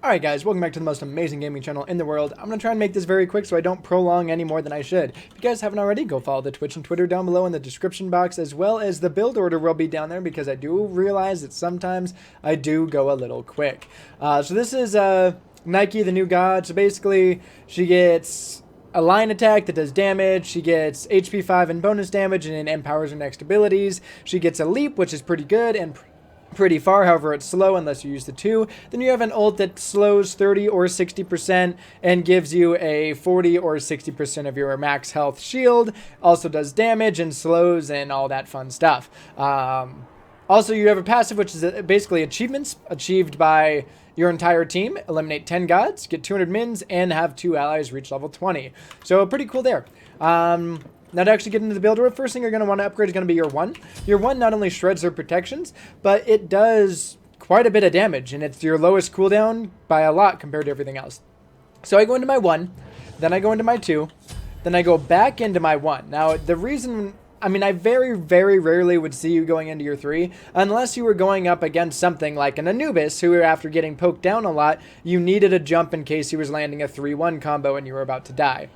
Alright guys, welcome back to the most amazing gaming channel in the world. I'm going to try and make this very quick so I don't prolong any more than I should. If you guys haven't already, go follow the Twitch and Twitter down below in the description box, as well as the build order will be down there because I do realize that sometimes I do go a little quick. So this is Nike, the new god. So basically, she gets a line attack that does damage, she gets HP 5 and bonus damage, and it empowers her next abilities. She gets a leap, which is pretty good, and pretty far, however it's slow unless you use the 2. Then you have an ult that slows 30 or 60% and gives you a 40 or 60% of your max health shield. Also does damage and slows and all that fun stuff. Also, you have a passive, which is basically achievements achieved by your entire team. Eliminate 10 gods, get 200 mins, and have 2 allies reach level 20. So pretty cool there. Now to actually get into the build order, first thing you're going to want to upgrade is going to be your 1. Your 1 not only shreds their protections, but it does quite a bit of damage, and it's your lowest cooldown by a lot compared to everything else. So I go into my 1, then I go into my 2, then I go back into my 1. Now the reason, I mean, I very, very rarely would see you going into your 3, unless you were going up against something like an Anubis, who after getting poked down a lot, you needed a jump in case he was landing a 3-1 combo and you were about to die.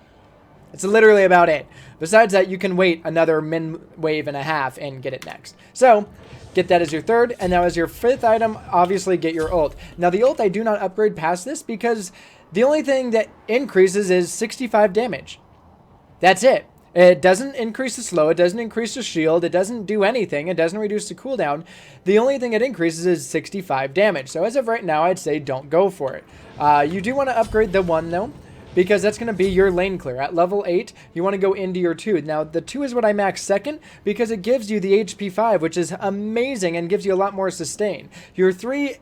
It's literally about it. Besides that, you can wait another min wave and a half and get it next. So, get that as your 3rd, and now as your 5th item, obviously get your ult. Now the ult I do not upgrade past this because the only thing that increases is 65 damage. That's it. It doesn't increase the slow, it doesn't increase the shield, it doesn't do anything, it doesn't reduce the cooldown. The only thing it increases is 65 damage. So as of right now, I'd say don't go for it. You do want to upgrade the 1 though, because that's going to be your lane clear. At level 8, you want to go into your 2. Now, the 2 is what I max second because it gives you the HP 5, which is amazing and gives you a lot more sustain. Your 3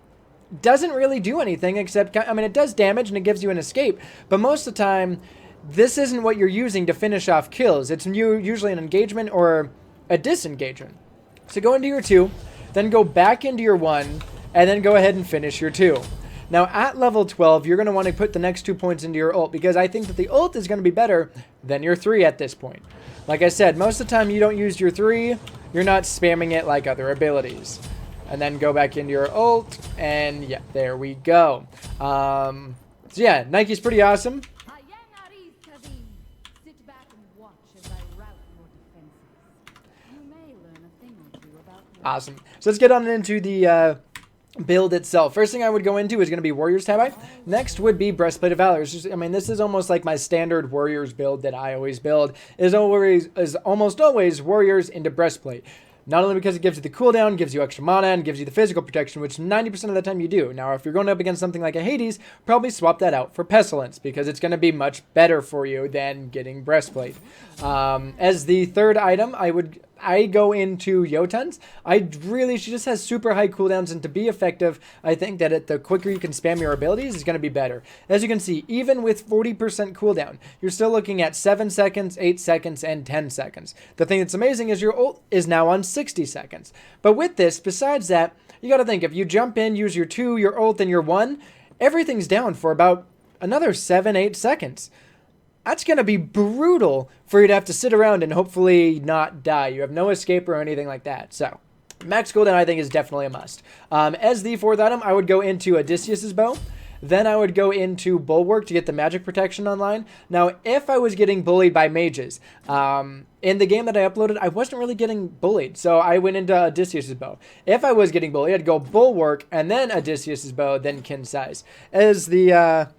doesn't really do anything except, I mean, it does damage and it gives you an escape, but most of the time, this isn't what you're using to finish off kills. It's usually an engagement or a disengagement. So go into your 2, then go back into your 1, and then go ahead and finish your 2. Now, at level 12, you're going to want to put the next 2 points into your ult because I think that the ult is going to be better than your 3 at this point. Like I said, most of the time you don't use your 3, you're not spamming it like other abilities. And then go back into your ult, and yeah, there we go. So yeah, Nike's pretty awesome. Awesome. So let's get on into the build itself. First thing I would go into is going to be Warriors tab. Next would be Breastplate of Valor. I mean, this is almost like my standard Warriors build that I always build. Is almost always Warriors into Breastplate. Not only because it gives you the cooldown, gives you extra mana, and gives you the physical protection, which 90% of the time you do. Now, if you're going up against something like a Hades, probably swap that out for Pestilence, because it's going to be much better for you than getting Breastplate. As the 3rd item, I go into Jotun's. She just has super high cooldowns, and to be effective, I think that the quicker you can spam your abilities is going to be better. As you can see, even with 40% cooldown, you're still looking at 7 seconds, 8 seconds, and 10 seconds. The thing that's amazing is your ult is now on 60 seconds. But with this, besides that, you got to think, if you jump in, use your 2, your ult, and your 1, everything's down for about another 7, 8 seconds. That's going to be brutal for you to have to sit around and hopefully not die. You have no escape or anything like that. So, max cooldown I think is definitely a must. As the 4th item, I would go into Odysseus's bow. Then I would go into Bulwark to get the magic protection online. Now, if I was getting bullied by mages, in the game that I uploaded, I wasn't really getting bullied. So I went into Odysseus's bow. If I was getting bullied, I'd go Bulwark and then Odysseus's bow, then Kin size. As the...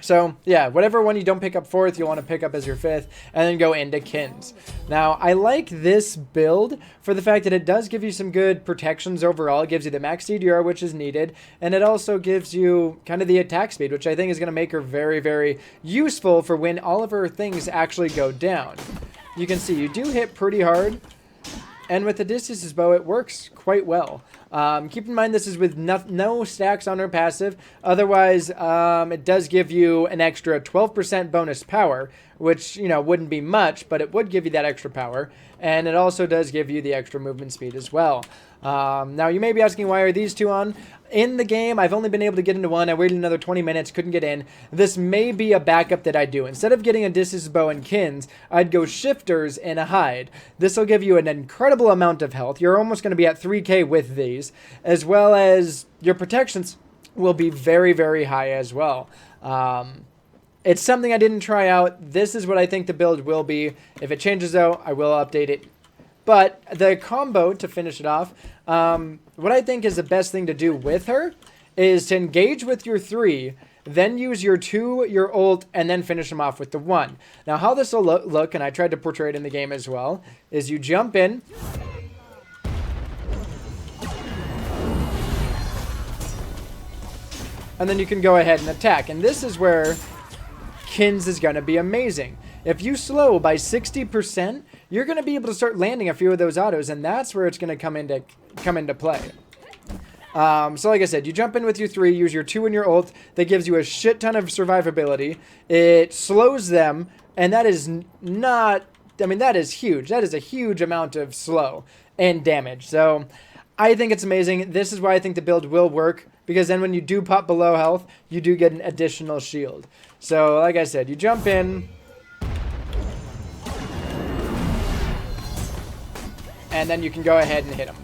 So, yeah, whatever one you don't pick up 4th, you'll want to pick up as your 5th, and then go into Kins. Now, I like this build for the fact that it does give you some good protections overall. It gives you the max CDR, which is needed, and it also gives you kind of the attack speed, which I think is going to make her very, very useful for when all of her things actually go down. You can see you do hit pretty hard, and with Odysseus's bow, it works quite well. Keep in mind this is with no stacks on her passive. Otherwise, it does give you an extra 12% bonus power, which, you know, wouldn't be much, but it would give you that extra power. And it also does give you the extra movement speed as well. Now, you may be asking, why are these 2 on? In the game, I've only been able to get into 1. I waited another 20 minutes, couldn't get in. This may be a backup that I do. Instead of getting Odysseus' bow and Kins, I'd go Shifters and a Hide. This will give you an incredible amount of health. You're almost going to be at 3k with these, as well as your protections will be very, very high as well. It's something I didn't try out. This is what I think the build will be. If it changes, though, I will update it. But the combo, to finish it off, what I think is the best thing to do with her is to engage with your 3, then use your 2, your ult, and then finish them off with the 1. Now, how this will look, and I tried to portray it in the game as well, is you jump in. And then you can go ahead and attack. And this is where Kins is going to be amazing. If you slow by 60%, you're going to be able to start landing a few of those autos, and that's where it's going to come into play. So like I said, you jump in with your 3, use your 2 and your ult. That gives you a shit ton of survivability. It slows them, and that is not... I mean, that is huge. That is a huge amount of slow and damage. So I think it's amazing. This is why I think the build will work, because then when you do pop below health, you do get an additional shield. So like I said, you jump in... and then you can go ahead and hit them.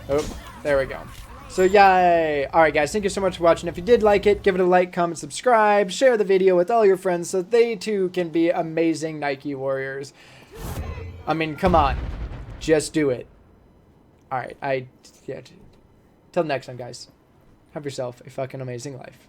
Oh, there we go. So, yay. Alright, guys, thank you so much for watching. If you did like it, give it a like, comment, subscribe, share the video with all your friends so they, too, can be amazing Nike warriors. I mean, come on. Just do it. Alright, yeah. Till next time, guys. Have yourself a fucking amazing life.